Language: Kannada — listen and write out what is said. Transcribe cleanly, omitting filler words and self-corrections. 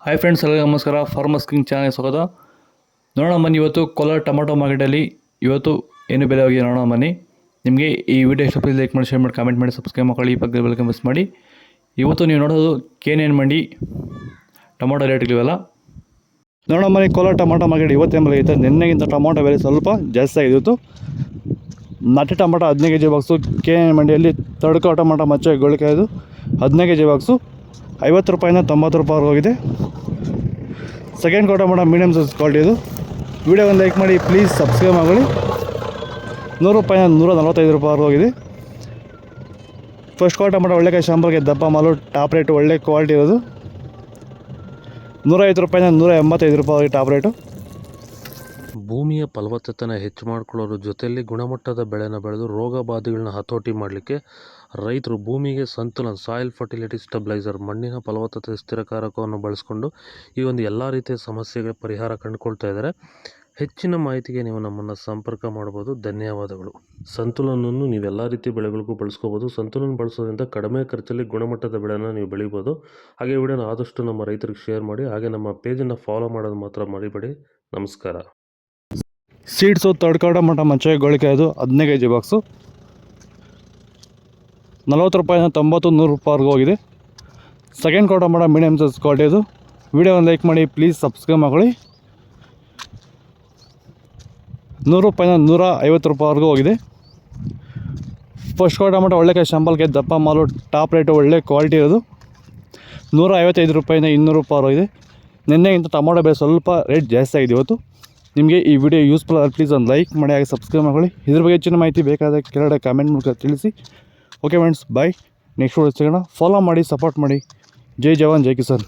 ಹಾಯ್ ಫ್ರೆಂಡ್ಸ್, ಎಲ್ಲರಿಗೂ ನಮಸ್ಕಾರ. ಫಾರ್ಮರ್ಸ್ ಕಿಂಗ್ ಚಾನಲ್ ಸ್ವಾಗತ. ನೋಡೋಣ ಬನ್ನಿ, ಇವತ್ತು ಕೋಲಾರ ಟೊಮಾಟೊ ಮಾರ್ಕೆಟಲ್ಲಿ ಇವತ್ತು ಏನು ಬೆಲೆ ಹೋಗಿದೆ ನೋಡೋಣ ಬನ್ನಿ. ನಿಮಗೆ ಈ ವಿಡಿಯೋ ಇಷ್ಟ ಲೈಕ್ ಮಾಡಿ, ಶೇರ್ ಮಾಡಿ, ಕಾಮೆಂಟ್ ಮಾಡಿ, ಸಬ್ಸ್ಕ್ರೈಬ್ ಮಾಡಿ, ಈ ಪಕ್ಕದ ಬೆಲ್ ಮಿಸ್ ಮಾಡಿ. ಇವತ್ತು ನೀವು ನೋಡೋದು KNN ಮಂಡಿ ಟೊಮಾಟೊ ರೇಟ್ಗಳಿವೆಲ್ಲ ನೋಡೋಣ ಬನ್ನಿ. ಕೋಲಾರ ಟೊಮಾಟೊ ಮಾರ್ಕೆಟ್ ಇವತ್ತೇನು ಬೆಲೆ ಐತೆ? ನಿನ್ನೆಗಿಂತ ಟೊಮಾಟೊ ಬೆಲೆ ಸ್ವಲ್ಪ ಜಾಸ್ತಿ ಆಗಿದೆ. ಇವತ್ತು ನಾಟಿ ಟೊಮಾಟೊ 15 kg ಬಾಕ್ಸು KNN ಮಂಡಿಯಲ್ಲಿ. ತಡ್ಕೋ ಟೊಮಾಟೊ ಮಚ್ಚೆ ಗೋಳಿಕಾಯ್ದು 15 kg ಬಾಕ್ಸು 50 ರೂಪಾಯಿಂದ 90 ರೂಪಾಯಿವರೆಗೂ ಹೋಗಿದೆ. ಸೆಕೆಂಡ್ ಕ್ವಾರ್ಟರ್ ಮಾಡೋ ಮೀಡಿಯಮ್ ಸೈಜ್ ಕ್ವಾಲಿಟಿ ಇದು. ವಿಡಿಯೋ ಒಂದು ಲೈಕ್ ಮಾಡಿ, ಪ್ಲೀಸ್ ಸಬ್ಸ್ಕ್ರೈಬ್ ಮಾಡಿ. 100 ರೂಪಾಯಿಂದ 145 ರೂಪಾಯಿವರೆಗೂ ಹೋಗಿದೆ. ಫಸ್ಟ್ ಕ್ವಾರ್ಟರ್ ಮಾಡೋ ಒಳ್ಳೆಕಾಯಿ ಶಾಂಪಲ್ಗೆ ದಪ್ಪ ಮಾಲು ಟಾಪ್ ರೇಟು, ಒಳ್ಳೆ ಕ್ವಾಲಿಟಿ ಇರೋದು 150 ರೂಪಾಯಿಂದ 185 ರೂಪಾಯಿ ಟಾಪ್ ರೇಟು. ಭೂಮಿಯ ಫಲವತ್ತತೆನ ಹೆಚ್ಚು ಮಾಡಿಕೊಳ್ಳೋದ್ರ ಜೊತೆಯಲ್ಲಿ ಗುಣಮಟ್ಟದ ಬೆಳೆನ ಬೆಳೆದು ರೋಗ ಬಾಧೆಗಳನ್ನ ಹತೋಟಿ ಮಾಡಲಿಕ್ಕೆ ರೈತರು ಭೂಮಿಗೆ ಸಂತುಲನ, ಸಾಯಿಲ್ ಫರ್ಟಿಲಿಟಿ ಸ್ಟೆಬಿಲೈಸರ್, ಮಣ್ಣಿನ ಫಲವತ್ತತೆ ಸ್ಥಿರಕಾರಕವನ್ನು ಬಳಸ್ಕೊಂಡು ಈ ಒಂದು ಎಲ್ಲ ರೀತಿಯ ಸಮಸ್ಯೆಗಳ ಪರಿಹಾರ ಕಂಡುಕೊಳ್ತಾ ಇದ್ದಾರೆ. ಹೆಚ್ಚಿನ ಮಾಹಿತಿಗೆ ನೀವು ನಮ್ಮನ್ನು ಸಂಪರ್ಕ ಮಾಡ್ಬೋದು. ಧನ್ಯವಾದಗಳು. ಸಂತುಲನವನ್ನು ನೀವೆಲ್ಲ ರೀತಿಯ ಬೆಳೆಗಳಿಗೂ ಬಳಸ್ಕೋಬೋದು. ಸಂತುಲನ ಬಳಸೋದ್ರಿಂದ ಕಡಿಮೆ ಖರ್ಚಲ್ಲಿ ಗುಣಮಟ್ಟದ ಬೆಳೆನ ನೀವು ಬೆಳಿಬೋದು. ಹಾಗೆ ವಿಡಿಯೋನ ಆದಷ್ಟು ನಮ್ಮ ರೈತರಿಗೆ ಶೇರ್ ಮಾಡಿ. ಹಾಗೆ ನಮ್ಮ ಪೇಜನ್ನು ಫಾಲೋ ಮಾಡೋದು ಮಾತ್ರ ಮರಿಬೇಡಿ. ನಮಸ್ಕಾರ. ಸೀಡ್ಸು ತಡ್ಕೋ ಟೊಮಾಟೊ ಮಚ್ಚೆ ಗೋಳಿಕಾಯ್ದು 15 kg ಬಾಕ್ಸು 40 ರೂಪಾಯಿಂದ 90, 100 ರೂಪಾಯಿವರೆಗೂ ಹೋಗಿದೆ. ಸೆಕೆಂಡ್ ಕ್ವಾರ್ಟರ್ ಮಾಡೋ ಮೀಡಿಯಮ್ ಸೈಜ್ ಕ್ವಾಲಿಟಿ ಇದು. ವಿಡಿಯೋ ಒಂದು ಲೈಕ್ ಮಾಡಿ, ಪ್ಲೀಸ್ ಸಬ್ಸ್ಕ್ರೈಬ್ ಮಾಡಿ. 100 ರೂಪಾಯಿಂದ 150 ರೂಪಾಯಿವರೆಗೂ ಹೋಗಿದೆ. ಫಸ್ಟ್ ಕ್ವಾರ್ಟರ್ ಟೊಮಾಟೊ ಒಳ್ಳೆಕಾಯಿ ಶಾಂಪಲ್ಗೆ ದಪ್ಪ ಮಾಲು ಟಾಪ್ ರೇಟು, ಒಳ್ಳೆ ಕ್ವಾಲಿಟಿ ಇರೋದು 155 ರೂಪಾಯಿಂದ 200 ರೂಪಾಯಿ ಹೋಗಿದೆ. ನಿನ್ನೆಗಿಂತ ಟೊಮಾಟೊ ಬೆಲೆ ಸ್ವಲ್ಪ ರೇಟ್ ಜಾಸ್ತಿ ಆಗಿದೆ ಇವತ್ತು. ನಿಮಗೆ ಈ ವಿಡಿಯೋ ಯೂಸ್ಫುಲ್ ಆದರೆ ಪ್ಲೀಸ್ ಒಂದು ಲೈಕ್ ಮಾಡಿ, ಹಾಗೆ ಸಬ್ಸ್ಕ್ರೈಬ್ ಮಾಡಿ. ಇದ್ರ ಬಗ್ಗೆ ಹೆಚ್ಚಿನ ಮಾಹಿತಿ ಬೇಕಾದ ಕೆಳಗಡೆ ಕಾಮೆಂಟ್ ಮೂಲಕ ತಿಳಿಸಿ. ಓಕೆ ಫ್ರೆಂಡ್ಸ್, ಬಾಯ್. ನೆಕ್ಸ್ಟ್ ವಿಡಿಯೋ ಸಿಗೋಣ. ಫಾಲೋ ಮಾಡಿ, ಸಪೋರ್ಟ್ ಮಾಡಿ. ಜೈ ಜವಾನ್, ಜೈ ಕಿಸಾನ್.